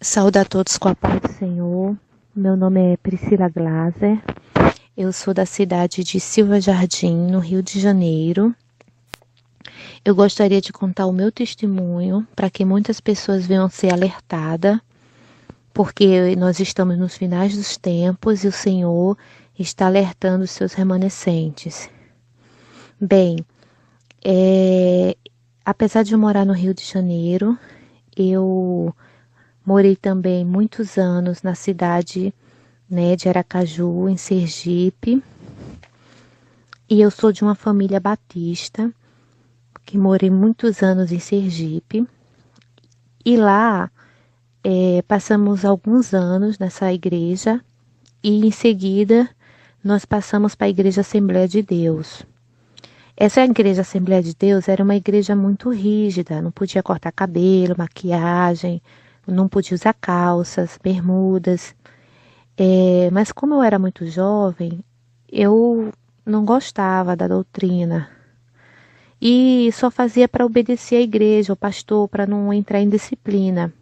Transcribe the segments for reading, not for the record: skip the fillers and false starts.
Saúde a todos com a paz do Senhor. Meu nome é Priscila Glaser. Eu sou da cidade de Silva Jardim, no Rio de Janeiro. Eu gostaria de contar o meu testemunho para que muitas pessoas venham ser alertadas, porque nós estamos nos finais dos tempos e o Senhor está alertando os seus remanescentes. Bem, apesar de eu morar no Rio de Janeiro, eu morei também muitos anos na cidade, de Aracaju, em Sergipe. E eu sou de uma família batista, que morei muitos anos em Sergipe. E lá passamos alguns anos nessa igreja e em seguida nós passamos para a Igreja Assembleia de Deus. Essa Igreja Assembleia de Deus era uma igreja muito rígida, não podia cortar cabelo, maquiagem, não podia usar calças, bermudas. Mas como eu era muito jovem, eu não gostava da doutrina. E só fazia para obedecer à igreja, ao pastor, para não entrar em disciplina.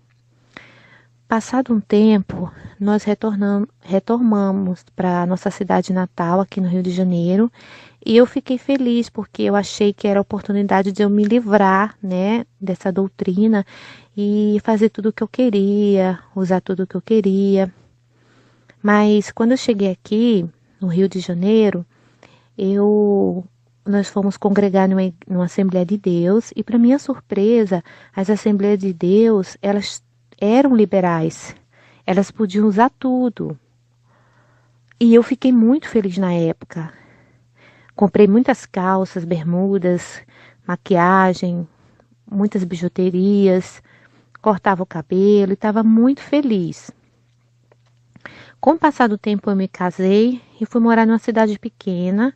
Passado um tempo, nós retornamos para a nossa cidade natal, aqui no Rio de Janeiro, e eu fiquei feliz, porque eu achei que era a oportunidade de eu me livrar, dessa doutrina e fazer tudo o que eu queria, usar tudo o que eu queria. Mas quando eu cheguei aqui, no Rio de Janeiro, nós fomos congregar numa Assembleia de Deus, e para minha surpresa, as Assembleias de Deus, elas eram liberais, elas podiam usar tudo. E eu fiquei muito feliz na época. Comprei muitas calças, bermudas, maquiagem, muitas bijuterias, cortava o cabelo e estava muito feliz. Com o passar do tempo eu me casei e fui morar numa cidade pequena,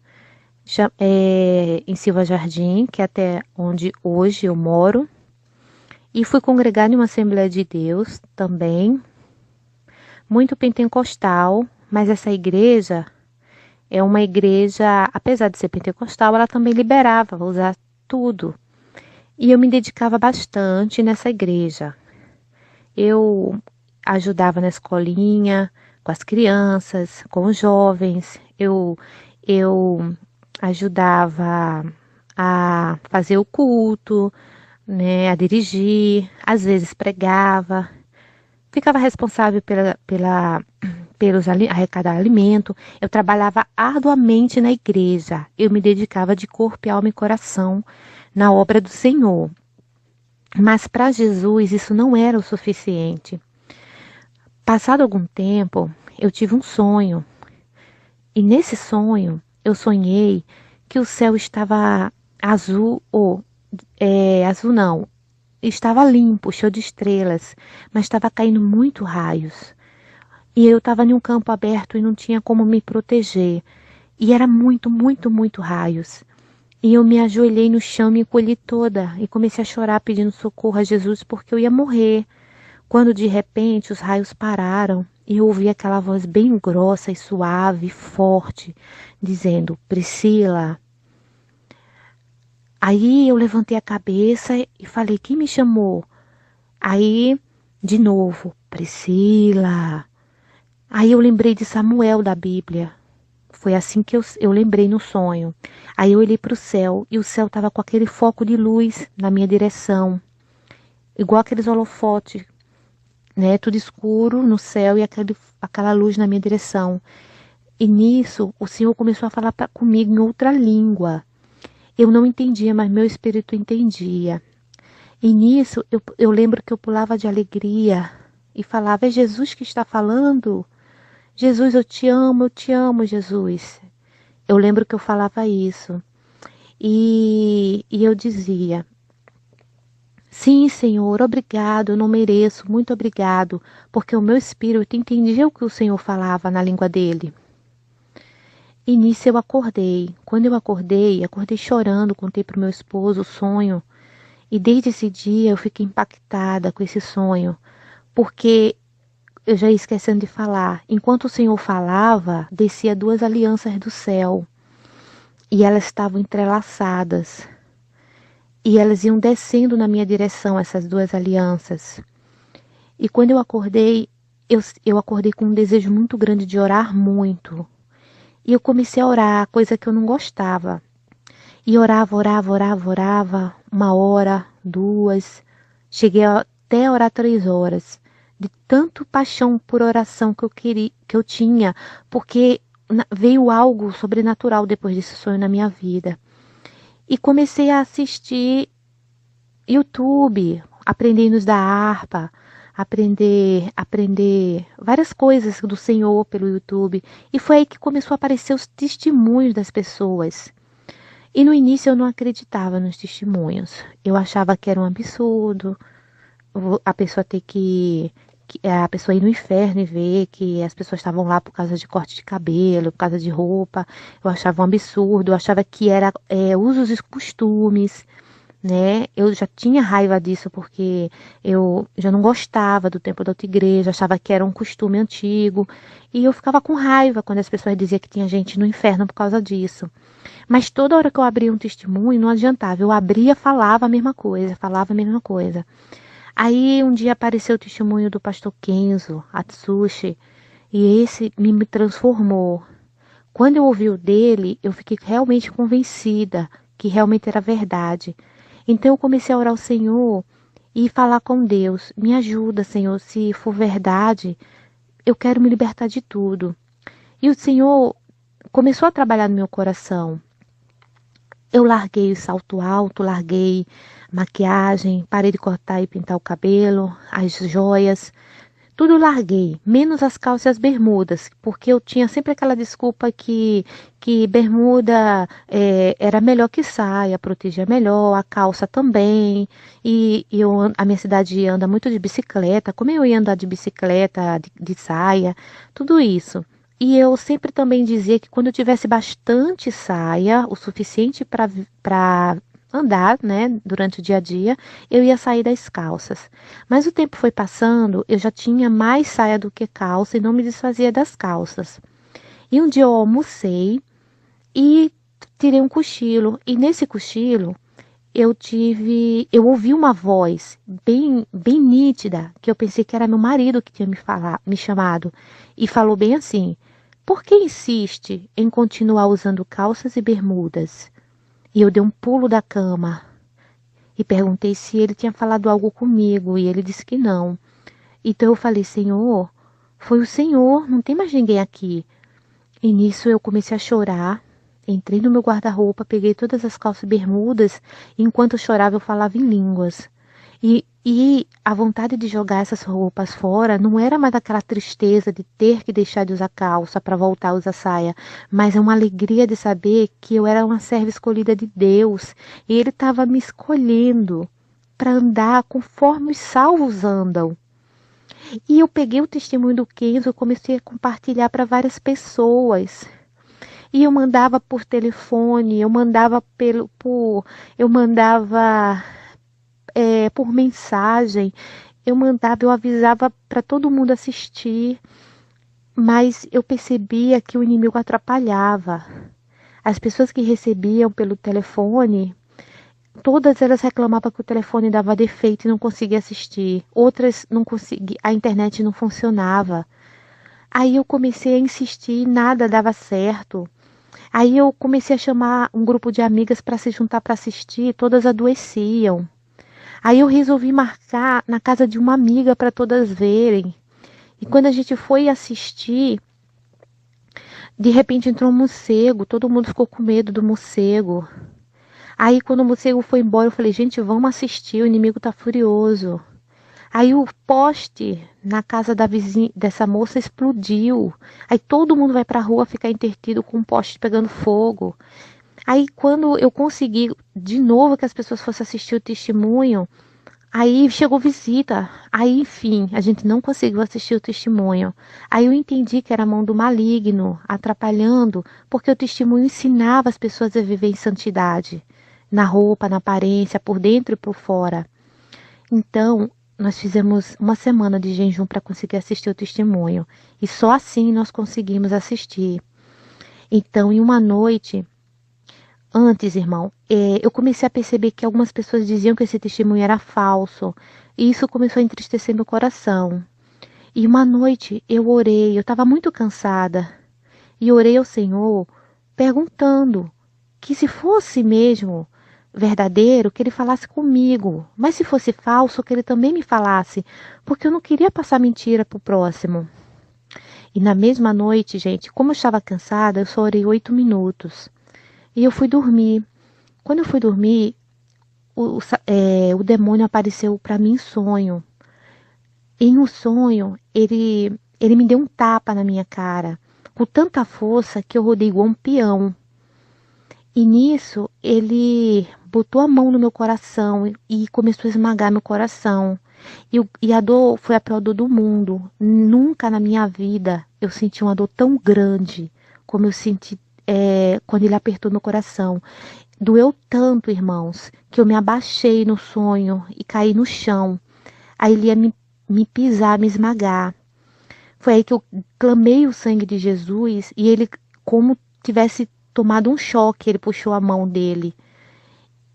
em Silva Jardim, que é até onde hoje eu moro. E fui congregar em uma Assembleia de Deus também, muito pentecostal, mas essa igreja é uma igreja, apesar de ser pentecostal, ela também liberava usar tudo. E eu me dedicava bastante nessa igreja. Eu ajudava na escolinha, com as crianças, com os jovens. Eu ajudava a fazer o culto, a dirigir, às vezes pregava, ficava responsável pelos arrecadar alimento. Eu trabalhava arduamente na igreja, eu me dedicava de corpo, alma e coração na obra do Senhor. Mas para Jesus isso não era o suficiente. Passado algum tempo, eu tive um sonho, e nesse sonho eu sonhei que o céu estava azul, azul não, estava limpo, cheio de estrelas, mas estava caindo muito raios. E eu estava em um campo aberto e não tinha como me proteger. E era muito, muito, muito raios. E eu me ajoelhei no chão, me encolhi toda e comecei a chorar pedindo socorro a Jesus porque eu ia morrer. Quando de repente os raios pararam e eu ouvi aquela voz bem grossa e suave, forte, dizendo: Priscila. Aí eu levantei a cabeça e falei: quem me chamou? Aí, de novo: Priscila. Aí eu lembrei de Samuel da Bíblia. Foi assim que eu lembrei no sonho. Aí eu olhei para o céu e o céu estava com aquele foco de luz na minha direção. Igual aqueles holofotes, tudo escuro no céu e aquela luz na minha direção. E nisso o Senhor começou a falar comigo em outra língua. Eu não entendia, mas meu espírito entendia. E nisso eu lembro que eu pulava de alegria e falava: é Jesus que está falando? Jesus, eu te amo, Jesus. Eu lembro que eu falava isso. E eu dizia: sim, Senhor, obrigado, eu não mereço, muito obrigado, porque o meu espírito entendia o que o Senhor falava na língua dele. E nisso eu acordei. Quando eu acordei chorando, contei para o meu esposo o sonho. E desde esse dia eu fiquei impactada com esse sonho, porque eu já ia esquecendo de falar. Enquanto o Senhor falava, descia duas alianças do céu. E elas estavam entrelaçadas. E elas iam descendo na minha direção, essas duas alianças. E quando eu acordei, eu acordei com um desejo muito grande de orar muito. E eu comecei a orar, coisa que eu não gostava. E orava, orava, orava, orava, 1 hora, 2. Cheguei até a orar 3 horas. De tanto paixão por oração que eu tinha, porque veio algo sobrenatural depois desse sonho na minha vida. E comecei a assistir YouTube, aprender hinos da harpa, aprender várias coisas do Senhor pelo YouTube. E foi aí que começou a aparecer os testemunhos das pessoas. E no início eu não acreditava nos testemunhos. Eu achava que era um absurdo a pessoa ter a pessoa ir no inferno e ver que as pessoas estavam lá por causa de corte de cabelo, por causa de roupa. Eu achava um absurdo, eu achava que era usos e costumes, né? Eu já tinha raiva disso porque eu já não gostava do tempo da outra igreja, achava que era um costume antigo. E eu ficava com raiva quando as pessoas diziam que tinha gente no inferno por causa disso. Mas toda hora que eu abria um testemunho, não adiantava. Eu abria, falava a mesma coisa, falava a mesma coisa. Aí um dia apareceu o testemunho do pastor Kenzo Atsushi, e esse me transformou. Quando eu ouvi o dele, eu fiquei realmente convencida que realmente era verdade. Então eu comecei a orar ao Senhor e falar com Deus. Me ajuda, Senhor, se for verdade, eu quero me libertar de tudo. E o Senhor começou a trabalhar no meu coração. Eu larguei o salto alto, larguei maquiagem, parei de cortar e pintar o cabelo, as joias, tudo larguei, menos as calças e as bermudas, porque eu tinha sempre aquela desculpa que bermuda era melhor que saia, protegia melhor, a calça também, e a minha cidade anda muito de bicicleta, como eu ia andar de bicicleta, de saia, tudo isso. E eu sempre também dizia que quando eu tivesse bastante saia, o suficiente para andar, né, durante o dia a dia, eu ia sair das calças. Mas o tempo foi passando, eu já tinha mais saia do que calça e não me desfazia das calças. E um dia eu almocei e tirei um cochilo. E nesse cochilo eu ouvi uma voz bem nítida, que eu pensei que era meu marido que tinha me chamado, e falou bem assim: por que insiste em continuar usando calças e bermudas? E eu dei um pulo da cama e perguntei se ele tinha falado algo comigo, e ele disse que não. Então eu falei: Senhor, foi o Senhor, não tem mais ninguém aqui. E nisso eu comecei a chorar. Entrei no meu guarda-roupa, peguei todas as calças e bermudas, e enquanto eu chorava eu falava em línguas. E a vontade de jogar essas roupas fora não era mais aquela tristeza de ter que deixar de usar calça para voltar a usar saia, mas é uma alegria de saber que eu era uma serva escolhida de Deus, e Ele estava me escolhendo para andar conforme os salvos andam. E eu peguei o testemunho do Kenzo e comecei a compartilhar para várias pessoas. E eu mandava por telefone, eu mandava por mensagem, eu avisava para todo mundo assistir, mas eu percebia que o inimigo atrapalhava. As pessoas que recebiam pelo telefone, todas elas reclamavam que o telefone dava defeito e não conseguia assistir. Outras não conseguia, a internet não funcionava. Aí eu comecei a insistir e nada dava certo. Aí eu comecei a chamar um grupo de amigas para se juntar para assistir, todas adoeciam. Aí eu resolvi marcar na casa de uma amiga para todas verem. E quando a gente foi assistir, de repente entrou um morcego, todo mundo ficou com medo do morcego. Aí quando o morcego foi embora, eu falei: gente, vamos assistir, o inimigo tá furioso. Aí o poste na casa da vizinha, dessa moça, explodiu. Aí todo mundo vai para a rua ficar entretido com o poste pegando fogo. Aí quando eu consegui de novo que as pessoas fossem assistir o testemunho, aí chegou visita. Aí, enfim, a gente não conseguiu assistir o testemunho. Aí eu entendi que era a mão do maligno atrapalhando, porque o testemunho ensinava as pessoas a viver em santidade, na roupa, na aparência, por dentro e por fora. Então, nós fizemos uma semana de jejum para conseguir assistir o testemunho. E só assim nós conseguimos assistir. Então, em uma noite, antes, irmão, eu comecei a perceber que algumas pessoas diziam que esse testemunho era falso. E isso começou a entristecer meu coração. E uma noite eu orei, eu estava muito cansada. E orei ao Senhor perguntando que se fosse mesmo verdadeiro, que ele falasse comigo. Mas se fosse falso, que ele também me falasse. Porque eu não queria passar mentira pro próximo. E na mesma noite, gente, como eu estava cansada, eu só orei 8 minutos. E eu fui dormir. Quando eu fui dormir, o demônio apareceu para mim em sonho. Em um sonho, ele me deu um tapa na minha cara, com tanta força que eu rodei igual um peão. E nisso, ele botou a mão no meu coração e começou a esmagar meu coração. E a dor foi a pior dor do mundo. Nunca na minha vida eu senti uma dor tão grande como eu senti quando ele apertou meu coração. Doeu tanto, irmãos, que eu me abaixei no sonho e caí no chão. Aí ele ia me pisar, me esmagar. Foi aí que eu clamei o sangue de Jesus e ele, como tivesse tomado um choque, ele puxou a mão dele.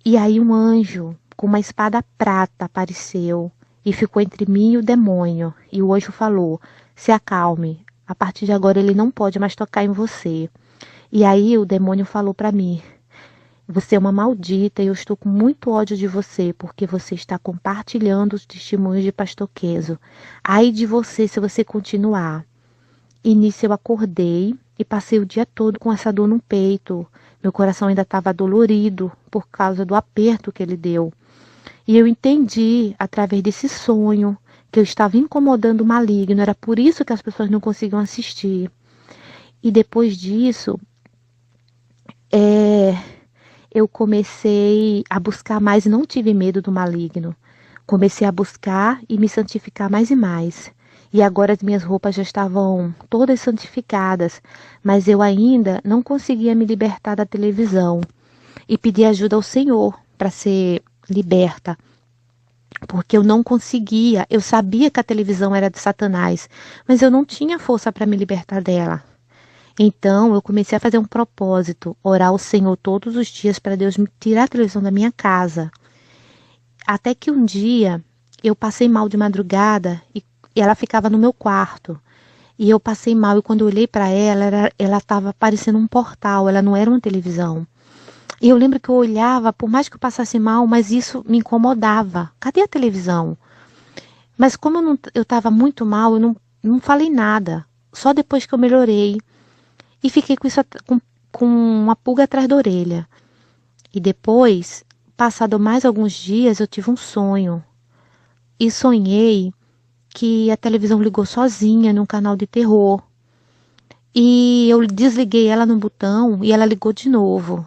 E aí um anjo com uma espada prata apareceu e ficou entre mim e o demônio. E o anjo falou: se acalme, a partir de agora ele não pode mais tocar em você. E aí o demônio falou para mim: você é uma maldita e eu estou com muito ódio de você porque você está compartilhando os testemunhos de Pastor Quezo. Ai de você se você continuar. E nisso eu acordei e passei o dia todo com essa dor no peito. Meu coração ainda estava dolorido por causa do aperto que ele deu. E eu entendi, através desse sonho, que eu estava incomodando o maligno. Era por isso que as pessoas não conseguiam assistir. E depois disso, eu comecei a buscar mais e não tive medo do maligno. Comecei a buscar e me santificar mais e mais. E agora as minhas roupas já estavam todas santificadas, mas eu ainda não conseguia me libertar da televisão. E pedi ajuda ao Senhor para ser liberta. Porque eu não conseguia, eu sabia que a televisão era de Satanás, mas eu não tinha força para me libertar dela. Então eu comecei a fazer um propósito, orar ao Senhor todos os dias para Deus me tirar a televisão da minha casa. Até que um dia eu passei mal de madrugada e ela ficava no meu quarto. E eu passei mal e quando eu olhei para ela estava parecendo um portal, ela não era uma televisão. E eu lembro que eu olhava, por mais que eu passasse mal, mas isso me incomodava. Cadê a televisão? Mas como eu estava muito mal, eu não falei nada. Só depois que eu melhorei. E fiquei com isso com uma pulga atrás da orelha. E depois, passado mais alguns dias, eu tive um sonho. E sonhei que a televisão ligou sozinha num canal de terror. E eu desliguei ela no botão e ela ligou de novo.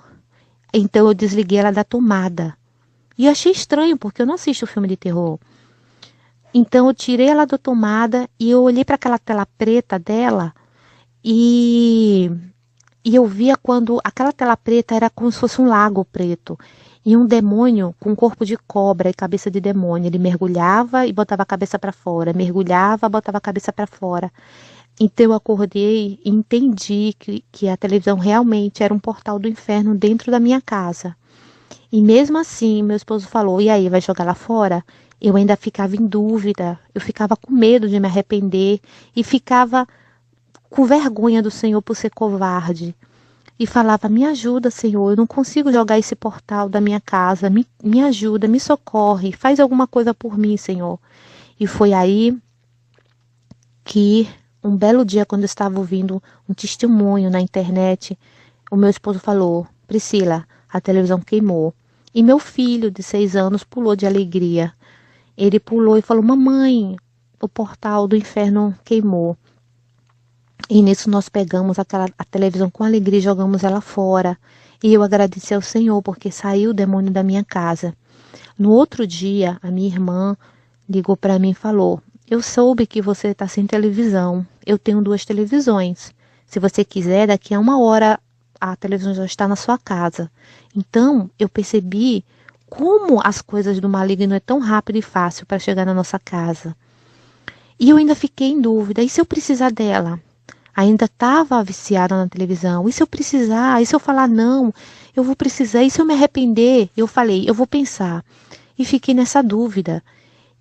Então eu desliguei ela da tomada. E eu achei estranho, porque eu não assisto filme de terror. Então eu tirei ela da tomada e eu olhei para aquela tela preta dela e eu via quando aquela tela preta era como se fosse um lago preto. E um demônio com corpo de cobra e cabeça de demônio. Ele mergulhava e botava a cabeça para fora. Mergulhava, botava a cabeça para fora. Então eu acordei e entendi que a televisão realmente era um portal do inferno dentro da minha casa. E mesmo assim, meu esposo falou: e aí, vai jogar lá fora? Eu ainda ficava em dúvida. Eu ficava com medo de me arrepender. E ficava com vergonha do Senhor por ser covarde. E falava: me ajuda, Senhor, eu não consigo jogar esse portal da minha casa, me ajuda, me socorre, faz alguma coisa por mim, Senhor. E foi aí que, um belo dia, quando eu estava ouvindo um testemunho na internet, o meu esposo falou: Priscila, a televisão queimou. E meu filho, de 6 anos, pulou de alegria. Ele pulou e falou: mamãe, o portal do inferno queimou. E nisso nós pegamos a televisão com alegria e jogamos ela fora. E eu agradeci ao Senhor porque saiu o demônio da minha casa. No outro dia, a minha irmã ligou para mim e falou: eu soube que você está sem televisão. Eu tenho 2 televisões. Se você quiser, daqui a 1 hora a televisão já está na sua casa. Então, eu percebi como as coisas do maligno é tão rápido e fácil para chegar na nossa casa. E eu ainda fiquei em dúvida. E se eu precisar dela? Ainda estava viciada na televisão. E se eu precisar? E se eu falar não? Eu vou precisar. E se eu me arrepender? Eu falei, eu vou pensar. E fiquei nessa dúvida.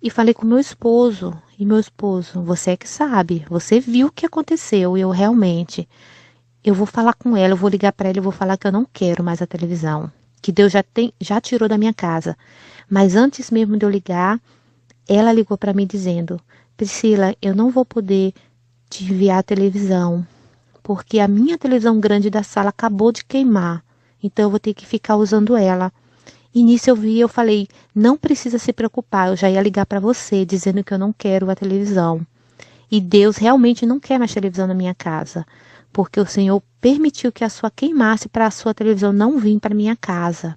E falei com meu esposo. E meu esposo, você é que sabe. Você viu o que aconteceu. E eu realmente. Eu vou falar com ela. Eu vou ligar para ela. Eu vou falar que eu não quero mais a televisão. Que Deus já tirou da minha casa. Mas antes mesmo de eu ligar, ela ligou para mim dizendo, Priscila, eu não vou poder te enviar a televisão, porque a minha televisão grande da sala acabou de queimar, então eu vou ter que ficar usando ela. E nisso eu falei, não precisa se preocupar, eu já ia ligar para você, dizendo que eu não quero a televisão. E Deus realmente não quer mais televisão na minha casa, porque o Senhor permitiu que a sua queimasse para a sua televisão não vir para minha casa.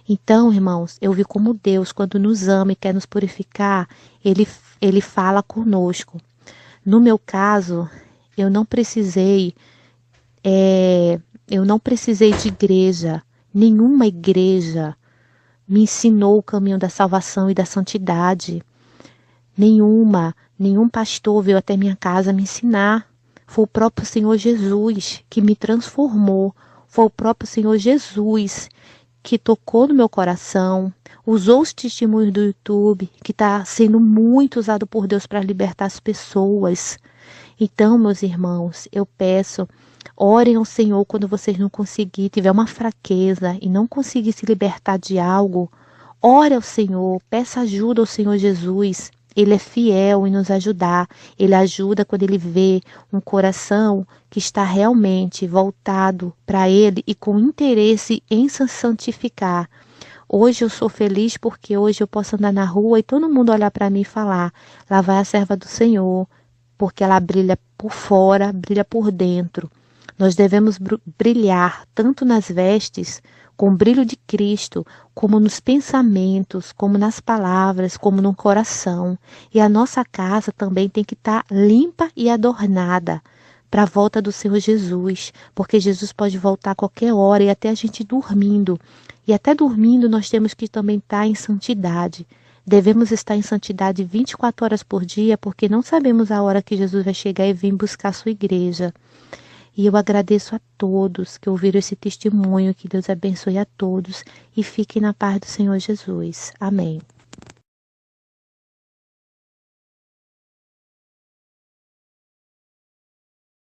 Então, irmãos, eu vi como Deus, quando nos ama e quer nos purificar, Ele fala conosco. No meu caso, eu não precisei de igreja. Nenhuma igreja me ensinou o caminho da salvação e da santidade. Nenhum pastor veio até minha casa me ensinar. Foi o próprio Senhor Jesus que me transformou. Foi o próprio Senhor Jesus que tocou no meu coração, usou os testemunhos do YouTube, que está sendo muito usado por Deus para libertar as pessoas. Então, meus irmãos, eu peço, orem ao Senhor quando vocês não conseguirem, tiver uma fraqueza e não conseguir se libertar de algo, ore ao Senhor, peça ajuda ao Senhor Jesus. Ele é fiel em nos ajudar. Ele ajuda quando ele vê um coração que está realmente voltado para ele e com interesse em se santificar. Hoje eu sou feliz porque hoje eu posso andar na rua e todo mundo olhar para mim e falar, lá vai a serva do Senhor, porque ela brilha por fora, brilha por dentro. Nós devemos brilhar tanto nas vestes, com o brilho de Cristo, como nos pensamentos, como nas palavras, como no coração. E a nossa casa também tem que estar limpa e adornada para a volta do Senhor Jesus, porque Jesus pode voltar a qualquer hora e até a gente dormindo. E até dormindo nós temos que também estar em santidade. Devemos estar em santidade 24 horas por dia, porque não sabemos a hora que Jesus vai chegar e vir buscar a sua igreja. E eu agradeço a todos que ouviram esse testemunho, que Deus abençoe a todos e fiquem na paz do Senhor Jesus. Amém.